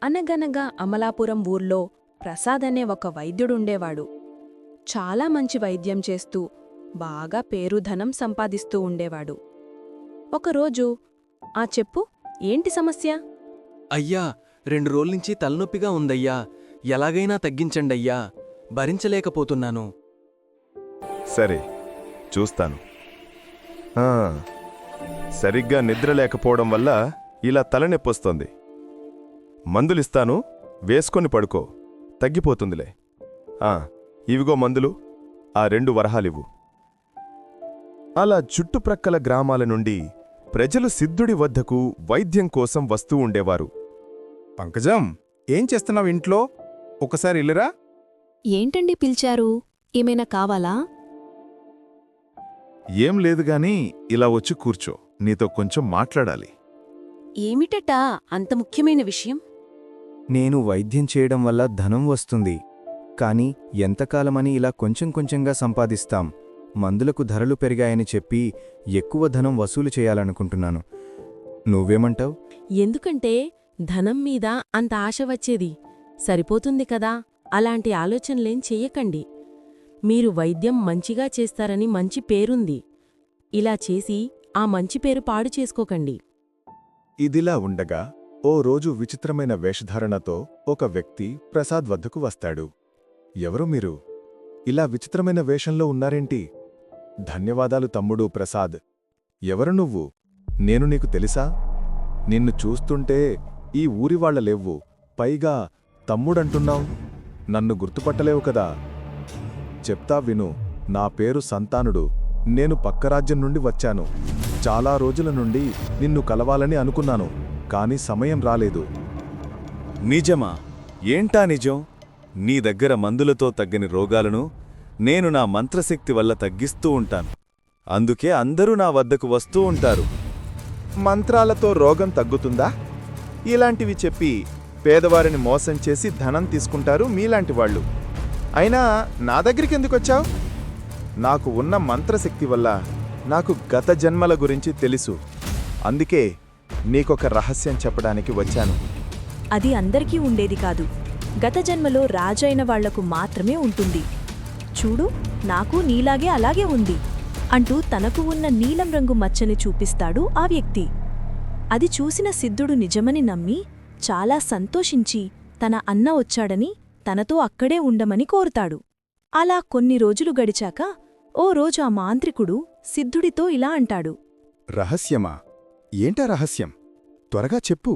అనగనగా అమలాపురం ఊర్లో ప్రసాద్ అనే ఒక వైద్యుడుండేవాడు. చాలా మంచి వైద్యం చేస్తూ బాగా పేరుధనం సంపాదిస్తూ ఉండేవాడు. ఒకరోజు, "ఆ చెప్పు, ఏంటి సమస్య?" అయ్యా, 2 రోజుల్నించి తలనొప్పిగా ఉందయ్యా. ఎలాగైనా తగ్గించండయ్యా. భరించలేకపోతున్నాను. సరే, చూస్తాను. ఆ, సరిగ్గా నిద్ర లేకపోవడం వల్ల ఇలా తలనొప్పొస్తోంది. మందులిస్తాను, వేసుకొని పడుకో, తగ్గిపోతుందిలే. ఇవిగో మందులు, ఆ 2 వరహాలివ్వు. అలా చుట్టుప్రక్కల గ్రామాల నుండి ప్రజలు సిద్ధుడి వద్దకు వైద్యం కోసం వస్తూ ఉండేవారు. పంకజం, ఏం చేస్తున్నావు ఇంట్లో? ఒకసారి ఇల్లురా. ఏంటండి పిలిచారు? ఏమైనా కావాలా? ఏం లేదుగాని ఇలా వచ్చి కూర్చో, నీతో కొంచెం మాట్లాడాలి. ఏమిటటా అంత ముఖ్యమైన విషయం? నేను వైద్యం చేయడం వల్ల ధనం వస్తుంది, కాని ఎంతకాలమని ఇలా కొంచెం కొంచెంగా సంపాదిస్తాం. మందులకు ధరలు పెరిగాయని చెప్పి ఎక్కువ ధనం వసూలు చేయాలనుకుంటున్నాను. నువ్వేమంటావ్? ఎందుకంటే ధనం మీద అంత ఆశ వచ్చేది సరిపోతుంది కదా. అలాంటి ఆలోచనలేం చెయ్యకండి. మీరు వైద్యం మంచిగా చేస్తారని మంచి పేరుంది. ఇలా చేసి ఆ మంచి పేరు పాడు చేసుకోకండి. ఇదిలా ఉండగా ఓ రోజు విచిత్రమైన వేషధారణతో ఒక వ్యక్తి ప్రసాద్ వద్దకు వస్తాడు. ఎవరు మీరు? ఇలా విచిత్రమైన వేషంలో ఉన్నారేంటి? ధన్యవాదాలు తమ్ముడు ప్రసాద్. ఎవరు నువ్వు? నేను నీకు తెలుసా? నిన్ను చూస్తుంటే ఈ ఊరివాళ్ల లేవ్వు, పైగా తమ్ముడంటున్నావు. నన్ను గుర్తుపట్టలేవు కదా. చెప్తా విను, నా పేరు సంతానుడు. నేను పక్క రాజ్యం నుండి వచ్చాను. చాలా రోజుల నుండి నిన్ను కలవాలని అనుకున్నాను, కాని సమయం రాలేదు. నిజమా? ఏంటా నిజం? నీ దగ్గర మందులతో తగ్గని రోగాలను నేను నా మంత్రశక్తి వల్ల తగ్గిస్తూ ఉంటాను. అందుకే అందరూ నా వద్దకు వస్తూ ఉంటారు. మంత్రాలతో రోగం తగ్గుతుందా? ఇలాంటివి చెప్పి పేదవారిని మోసం చేసి ధనం తీసుకుంటారు మీలాంటి వాళ్ళు. అయినా నా దగ్గరికెందుకొచ్చావు? నాకు ఉన్న మంత్రశక్తి వల్ల నాకు గత జన్మల గురించి తెలుసు. అందుకే నీకొక రహస్యం చెప్పడానికి వచ్చాను. అది అందరికీ ఉండేది కాదు. గత జన్మలో రాజైన వాళ్లకు మాత్రమే ఉంటుంది. చూడు, నాకు నీలాగే అలాగే ఉంది అంటూ తనకు ఉన్న నీలం రంగు మచ్చని చూపిస్తాడు ఆ వ్యక్తి. అది చూసిన సిద్ధుడు నిజమని నమ్మి చాలా సంతోషించి తన అన్న వచ్చాడని తనతో అక్కడే ఉండమని కోరుతాడు. అలా కొన్ని రోజులు గడిచాక ఓ రోజు ఆ మాంత్రికుడు సిద్ధుడితో ఇలా అంటాడు. రహస్యమా? ఏంటా రహస్యం? త్వరగా చెప్పు.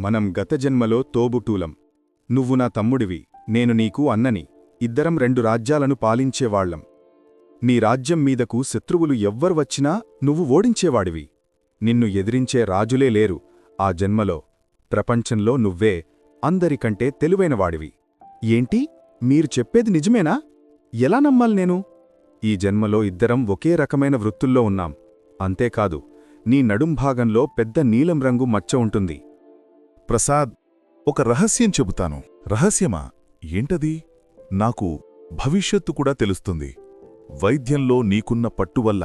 మనం గత జన్మలో తోబుటూలం. నువ్వు నా తమ్ముడివి, నేను నీకు అన్నని. ఇద్దరం 2 రాజ్యాలను పాలించేవాళ్లం. నీ రాజ్యం మీదకు శత్రువులు ఎవ్వరు వచ్చినా నువ్వు ఓడించేవాడివి. నిన్ను ఎదిరించే రాజులే లేరు ఆ జన్మలో. ప్రపంచంలో నువ్వే అందరికంటే తెలివైనవాడివి. ఏంటి, మీరు చెప్పేది నిజమేనా? ఎలా నమ్మాలి నేను? ఈ జన్మలో ఇద్దరం ఒకే రకమైన వృత్తుల్లో ఉన్నాం. అంతేకాదు, నీ నడుంభాగంలో పెద్ద నీలం రంగు మచ్చ ఉంటుంది. ప్రసాద్, ఒక రహస్యం చెబుతాను. రహస్యమా? ఏంటది? నాకు భవిష్యత్తు కూడా తెలుస్తుంది. వైద్యంలో నీకున్న పట్టువల్ల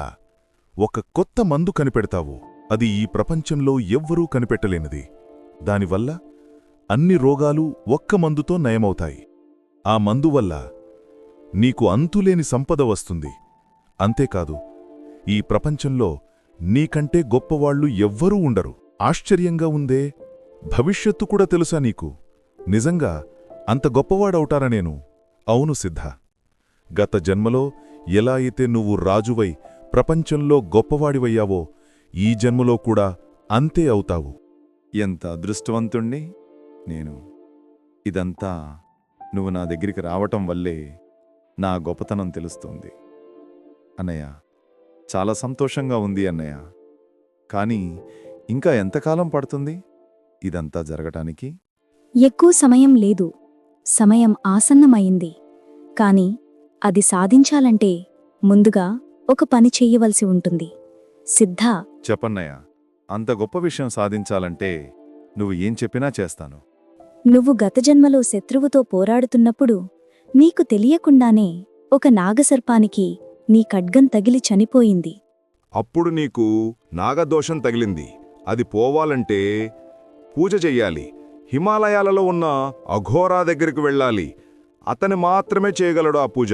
ఒక కొత్త మందు కనిపెడతావు. అది ఈ ప్రపంచంలో ఎవ్వరూ కనిపెట్టలేనిది. దానివల్ల అన్ని రోగాలు ఒక్క మందుతో నయమవుతాయి. ఆ మందువల్ల నీకు అంతులేని సంపద వస్తుంది. అంతేకాదు, ఈ ప్రపంచంలో నీకంటే గొప్పవాళ్లు ఎవ్వరూ ఉండరు. ఆశ్చర్యంగా ఉందే. భవిష్యత్తు కూడా తెలుసా నీకు? నిజంగా అంత గొప్పవాడవుతారా నేను? అవును సిద్ధ. గత జన్మలో ఎలా అయితే నువ్వు రాజువై ప్రపంచంలో గొప్పవాడివయ్యావో ఈ జన్మలో కూడా అంతే అవుతావు. ఎంత అదృష్టవంతుణ్ణి నేను. ఇదంతా నువ్వు నా దగ్గరికి రావటం వల్లే నా గొప్పతనం తెలుస్తోంది. అన్నయ్య, చాలా సంతోషంగా ఉంది అన్నయ్య. కానీ ఇంకా ఎంతకాలం పడుతుంది ఇదంతా జరగటానికి? ఎక్కువ సమయం లేదు. సమయం ఆసన్నమైంది. కాని అది సాధించాలంటే ముందుగా ఒక పని చెయ్యవలసి ఉంటుంది. సిద్ధ, చెప్పన్నయ్య, అంత గొప్ప విషయం సాధించాలంటే నువ్వు ఏం చెప్పినా చేస్తాను. నువ్వు గత జన్మలో శత్రువుతో పోరాడుతున్నప్పుడు నీకు తెలియకుండానే ఒక నాగసర్పానికి నీ ఖడ్గం తగిలి చనిపోయింది. అప్పుడు నీకు నాగదోషం తగిలింది. అది పోవాలంటే పూజ చెయ్యాలి. హిమాలయాలలో ఉన్న అఘోరా దగ్గరికి వెళ్ళాలి. అతను మాత్రమే చేయగలడు ఆ పూజ.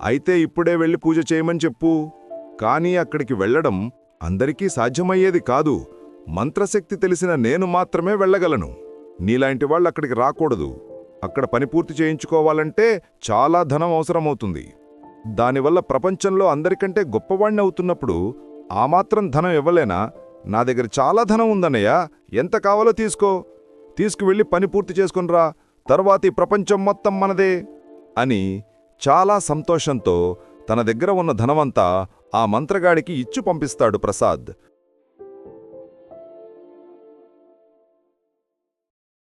అయితే ఇప్పుడే వెళ్ళి పూజ చేయమని చెప్పు. కానీ అక్కడికి వెళ్ళడం అందరికీ సాధ్యమయ్యేది కాదు. మంత్రశక్తి తెలిసిన నేను మాత్రమే వెళ్ళగలను. నీలాంటి వాళ్ళు అక్కడికి రాకూడదు. అక్కడ పని పూర్తి చేయించుకోవాలంటే చాలా ధనం అవసరమవుతుంది. దానివల్ల ప్రపంచంలో అందరికంటే గొప్పవాణ్ణి అవుతున్నప్పుడు ఆ మాత్రం ధనం ఇవ్వలేనా? నా దగ్గర చాలా ధనం ఉందన్నయ్య, ఎంత కావాలో తీసుకో. తీసుకువెళ్ళి పని పూర్తి చేసుకునిరా. తర్వాత ఈ ప్రపంచం మొత్తం మనదే అని చాలా సంతోషంతో తన దగ్గర ఉన్న ధనమంతా ఆ మంత్రగాడికి ఇచ్చి పంపిస్తాడు ప్రసాద్.